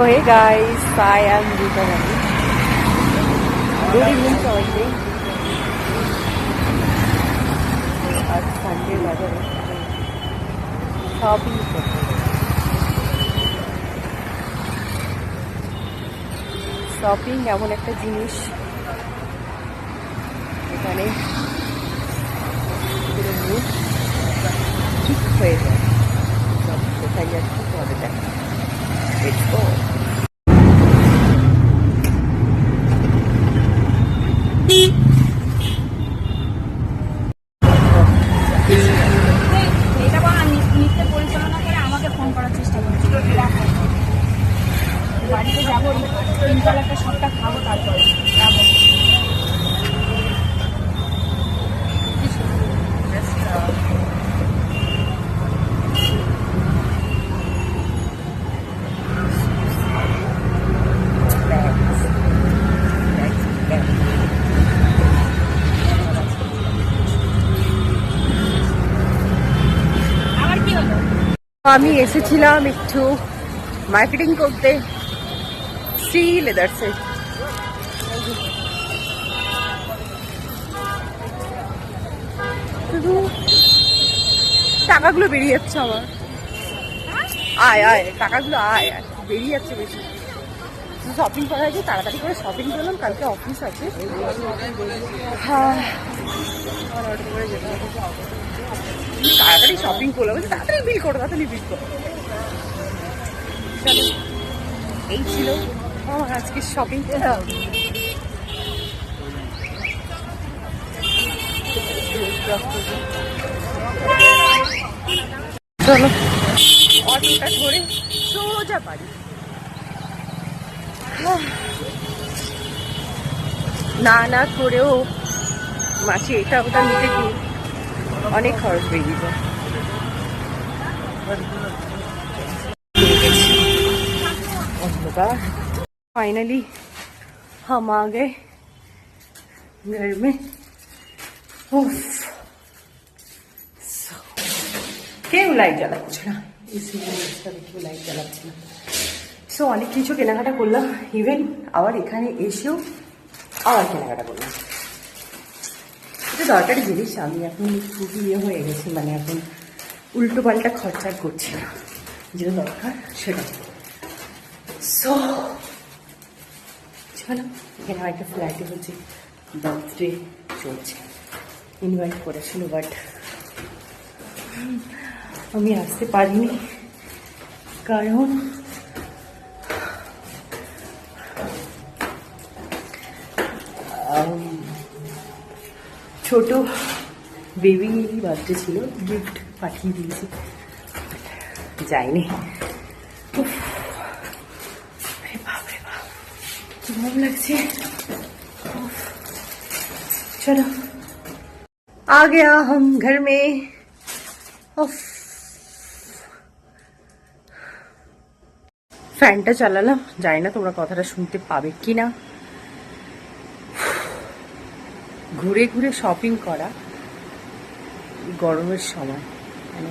Hey guys, I am Geeta Gandhi. Good evening সবাইকে। আজ Sunday বাজারে শপিং করতে। শপিং এমন একটা জিনিস এখানে পুরো মুড ঠিক হয়ে যায়। কোথায় যাচ্ছি তোমাদের দেখা। Let's go. পরিচালনা করে আমাকে ফোন করার চেষ্টা করছি। বাড়িতে যাবো, তিনতলা একটা সবটা খাবো, তারপরে যাবো। আমি এসেছিলাম একটু মার্কেটিং করতে শ্রী লেদার্সে। শুধু টাকাগুলো বেরিয়ে যাচ্ছে আমার, আয় আয় টাকাগুলো আয় আয় বেরিয়ে যাচ্ছে বেশি। শপিং করা হয়েছে, তাড়াতাড়ি করে শপিং করলাম, কালকে অফিস আছে। হ্যাঁ তাড়াতাড়ি শপিং করলাম, তাড়াতাড়ি বিল করো, তাড়াতাড়ি বিল করো। চলো, এই ছিল আমার আজকে শপিং। চলো অটোটা ধরে সোজা বাড়ি। না না করেও মাসে এটা ওটা নিতে গিয়ে অনেক খরচ বেরিয়ে যায়। फाइनली हम आ गए घर में। কেউ লাইট জ্বালাচ্ছে না, এসি কেউ লাইট জ্বালাচ্ছে না। সো অনেক কিছু কেনাকাটা করলাম, ইভেন আবার এখানে এসেও আবার কেনাকাটা করলাম। এটা দরকারি জিনিস। আমি এখন খুবই হয়ে গেছি, মানে এখন উল্টো পাল্টা খরচা করছি না, যেটা দরকার সেটা। সো চলো, এখানে একটা ফ্ল্যাটে হচ্ছে বার্থডে চলছে, ইনভাইট করেছিল, বাট আমি আসতে পারিনি কারণ ছোট বেবি বার্থডে ছিল, গিফট পাঠিয়ে দিয়েছি, যাইনি। ভালো লাগছে। चलो आ गया हम घर में। ফ্যানটা চালালাম, জানি না তোমরা কথাটা শুনতে পাবে কিনা। ঘুরে ঘুরে শপিং করা গরমের সময় মানে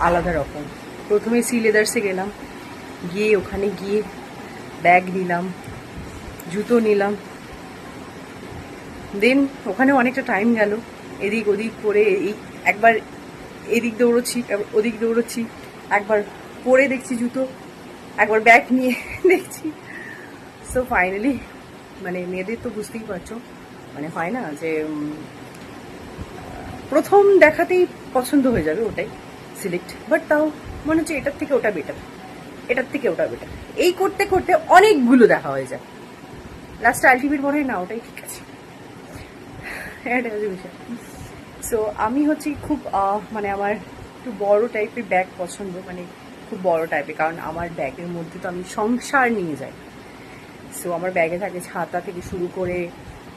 আলাদা রকম। প্রথমে শ্রী লেদার্সে গেলাম, গিয়ে ওখানে গিয়ে ব্যাগ নিলাম, জুতো নিলাম, দেন ওখানে অনেকটা টাইম গেল, এদিক ওদিক করে একবার এদিক দৌড়চ্ছি, ওদিক দৌড়চ্ছি, একবার পরে দেখছি জুতো, একবার ব্যাগ নিয়ে দেখছি। সো ফাইনালি মানে মেয়েদের তো বুঝতেই পারছো, মানে হয় না যে প্রথম দেখাতেই পছন্দ হয়ে যাবে ওটাই সিলেক্ট, বাট তাও মনে হচ্ছে এটার থেকে ওটা বেটার, এটার থেকে ওটা বেটার, এই করতে করতে অনেকগুলো দেখা হয়ে যায়। লাস্ট আলটিমেট মনে হয় না ওটাই ঠিক আছে, এটা হচ্ছে বিষয়। সো আমি হচ্ছে খুব মানে আমার একটু বড় টাইপের ব্যাগ পছন্দ, মানে খুব বড় টাইপের, কারণ আমার ব্যাগের মধ্যে তো আমি সংসার নিয়ে যাই। সো আমার ব্যাগে থাকে ছাতা থেকে শুরু করে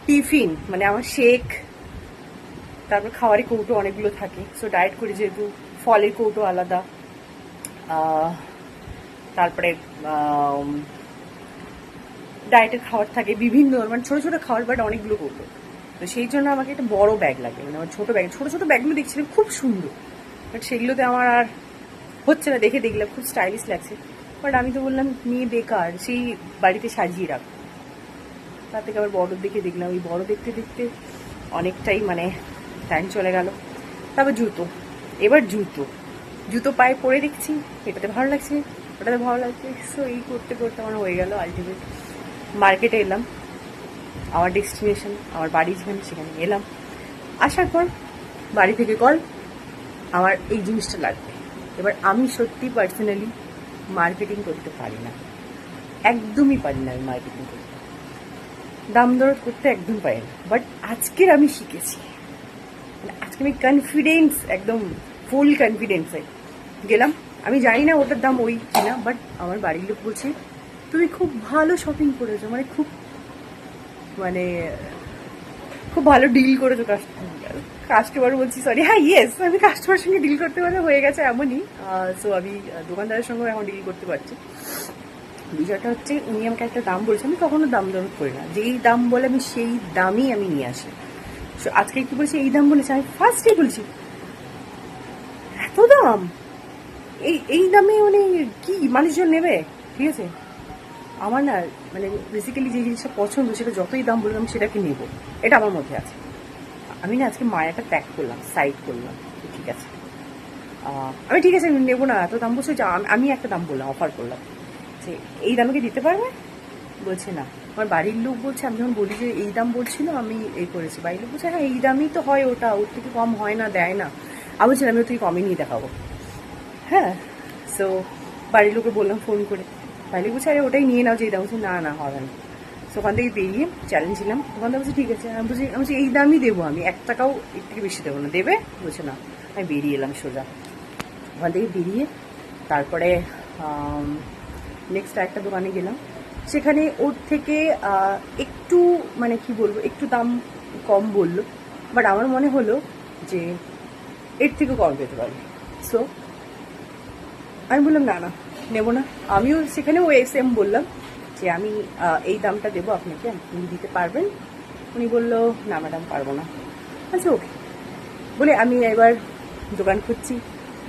টিফিন, মানে আমার শেক, তারপর খাওয়ারের কৌটো অনেকগুলো থাকে। সো ডায়েট করি যেহেতু, ফলের কৌটো আলাদা, তারপরে ডায়েটের খাবার থাকে বিভিন্ন, মানে ছোটো ছোটো খাবার, বাট অনেকগুলো কৌটো। তো সেই জন্য আমাকে একটা বড় ব্যাগ লাগে, মানে আমার ছোটো ব্যাগ, ছোটো ছোটো ব্যাগগুলো দেখছিলাম খুব সুন্দর, বাট সেগুলোতে আমার আর হচ্ছে না। দেখে দেখলাম খুব স্টাইলিশ লাগছে, বাট আমি তো বললাম নিয়ে বেকার, সেই বাড়িতে সাজিয়ে রাখ। তার থেকে আবার বড় দেখে দেখলাম, ওই বড় দেখতে দেখতে অনেকটাই মানে টাইম চলে গেল। তারপর এবার জুতো পায়ে পরে দেখছি এটাতে ভালো লাগছে, ওটাতে ভালো লাগছে। সো এই করতে করতে আমার হয়ে গেল আলটিমেট মার্কেটে এলাম, আমার ডেস্টিনেশন, আমার বাড়ি যেখানে সেখানে এলাম। আসার পর বাড়ি থেকে কল, আমার এই জিনিসটা লাগবে। এবার আমি সত্যি পার্সোনালি মার্কেটিং করতে পারি না, একদমই পারি না আমি মার্কেটিং করতে, দাম দর করতে একদম পারি না। বাট আজকের আমি শিখেছি, মানে আজকে আমি কনফিডেন্স, একদম ফুল কনফিডেন্সে গেলাম। আমি জানি না ওটার দাম ওই কিনা, বাট আমার বাড়ির লোক বলছে তুমি খুব ভালো শপিং করেছো, মানে খুব ভালো ডিল করেছো কাস্টমার বলছি, সরি, হ্যাঁ ইয়েস, আমি কাস্টমারের সঙ্গে ডিল করতে পারলে হয়ে গেছে এমনই। সো আমি দোকানদারের সঙ্গেও এখন ডিল করতে পারছি। বিষয়টা হচ্ছে উনি আমাকে একটা দাম বলছেন, আমি কখনো দাম দর করি না, যেই দাম বলে আমি সেই দামই আমি নিয়ে আসি। সো আজকে কি বলছি, এই দাম বলেছে, আমি ফার্স্টেই বলছি এত দাম, এই দামে মানে কি মানুষজন নেবে? ঠিক আছে, আমার না মানে বেসিক্যালি যে জিনিসটা পছন্দ সেটা যতই দাম বললাম সেটাকে নেবো, এটা আমার মধ্যে আছে। আমি না আজকে মায়াটা ত্যাগ করলাম, সাইড করলাম, ঠিক আছে আমি ঠিক আছে নেবো না, এত দাম বলছে। আমি একটা দাম বললাম, অফার করলাম যে এই দামে কি দিতে পারবে? বলছে না। আমার বাড়ির লোক বলছে, আমি যখন বলি যে এই দাম বলছিল আমি এই করেছি, বাড়ির লোক বলছে হ্যাঁ এই দামই তো হয়, ওটা ওর থেকে কম হয় না, দেয় না। আমি বলছি আমি ওর থেকে কমই নিয়ে দেখাবো। হ্যাঁ, সো বাড়ির লোকে বললাম ফোন করে, বাড়ির লোক বলছে আরে ওটাই নিয়ে নাও যে এই দাম। বলছে না না হবে না। সো ওখান থেকে বেরিয়ে চ্যালেঞ্জ ছিলাম, ওখান থেকে বলছি ঠিক আছে, আমি বলছি এই দামই দেবো, আমি 1 টাকাও এর থেকে বেশি দেবো না, দেবে? বলছে না। আমি বেরিয়ে এলাম সোজা ওখান থেকে বেরিয়ে। তারপরে নেক্সট একটা দোকানে গেলাম, সেখানে ওর থেকে একটু মানে কি বলবো, একটু দাম কম বললো, বাট আমার মনে হলো যে এর থেকেও কম পেতে পারি। সো আমি বললাম না না নেবো না। আমিও সেখানেও সেম বললাম যে আমি এই দামটা দেবো আপনাকে, আপনি দিতে পারবেন? উনি বললো না ম্যাডাম পারবো না। আচ্ছা ওকে বলে আমি এবার দোকান খুঁজছি,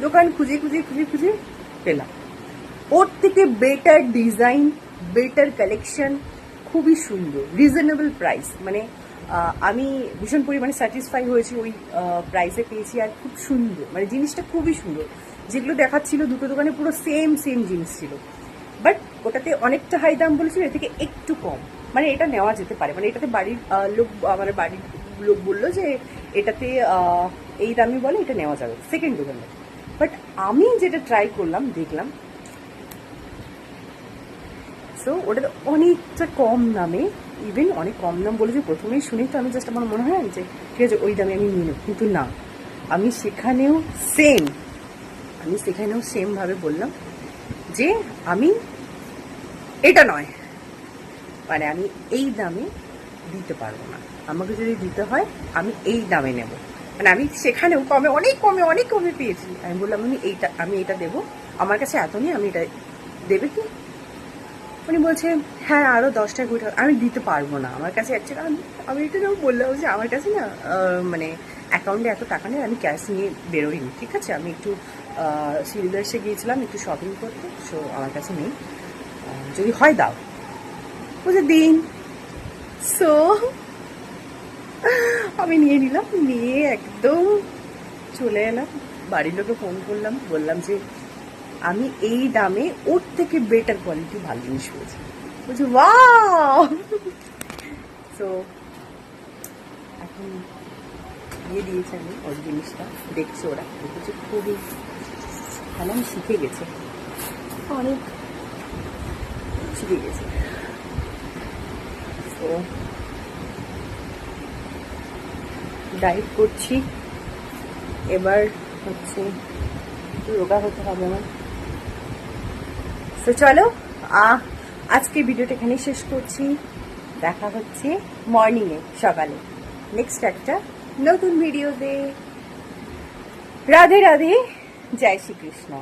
দোকান খুঁজে খুঁজে খুঁজে খুঁজে পেলাম ওর থেকে বেটার ডিজাইন, বেটার কালেকশন, খুবই সুন্দর, রিজনেবল প্রাইস। মানে আমি ভীষণ পরিমাণে স্যাটিসফাই হয়েছি, ওই প্রাইসে পেয়েছি। আর খুব সুন্দর, মানে জিনিসটা খুবই সুন্দর। যেগুলো দেখাচ্ছিল দুটো দোকানে পুরো সেম জিনিস ছিল, বাট ওটাতে অনেকটা হাই দাম বলেছিল, এর থেকে একটু কম, মানে এটা নেওয়া যেতে পারে। মানে এটাতে বাড়ির লোক, আমার বাড়ির লোক বললো যে এটাতে এই দামই বলে, এটা নেওয়া যাবে সেকেন্ড দোকানে। বাট আমি যেটা ট্রাই করলাম, দেখলাম সো ওটাতে অনেকটা কম দামে, ইভেন অনেক কম দাম বলে যে প্রথমেই শুনি তো আমি জাস্ট আমার মনে হয় যে ঠিক আছে ওই দামে আমি নিয়ে নেব, কিন্তু না, আমি সেখানেও সেমভাবে বললাম যে আমি এটা নয়, মানে আমি এই দামে দিতে পারবো না, আমাকে যদি দিতে হয় আমি এই দামে নেব। মানে আমি সেখানেও অনেক কমে পেয়েছি। আমি বললাম আমি এটা দেবো, আমার কাছে এত নেই, আমি এটা দেবে কি? উনি বলছে হ্যাঁ আরও 10 টাকা 20 টাকা। আমি দিতে পারবো না, আমার কাছে অ্যাকচুয়ালি আমি এটা যখন বললাম যে আমার কাছে না মানে অ্যাকাউন্টে এত টাকা নেই, আমি ক্যাশ নিয়ে বেরোইনি, ঠিক আছে আমি একটু সিলভার্সে গিয়েছিলাম একটু শপিং করতে, সো আমার কাছে নেই, যদি হয় দাও। বলছে দিন। সো আমি নিয়ে নিলাম, নিয়ে একদম চলে এলাম, বাড়ির লোকে ফোন করলাম, বললাম যে আমি এই দামে ওর থেকে বেটার কোয়ালিটি ভালো জিনিস পেয়েছি। বলছি ওয়াও। সো এখন দিয়ে দিয়েছে, আমি ওর জিনিসটা দেখছি, ওরা দেখেছি খুবই ভালো, আমি শিখে গেছে, অনেক শিখে গেছে। তো ডায়েট করছি, এবার হচ্ছে রোগা হতে হবে আমার। তো চলো আজকে ভিডিওটা এখানেই শেষ করছি, দেখা হচ্ছে মর্নিংয়ে, সকালে নেক্সট একটা নতুন ভিডিওতে। রাধে রাধে, জয় শ্রীকৃষ্ণ।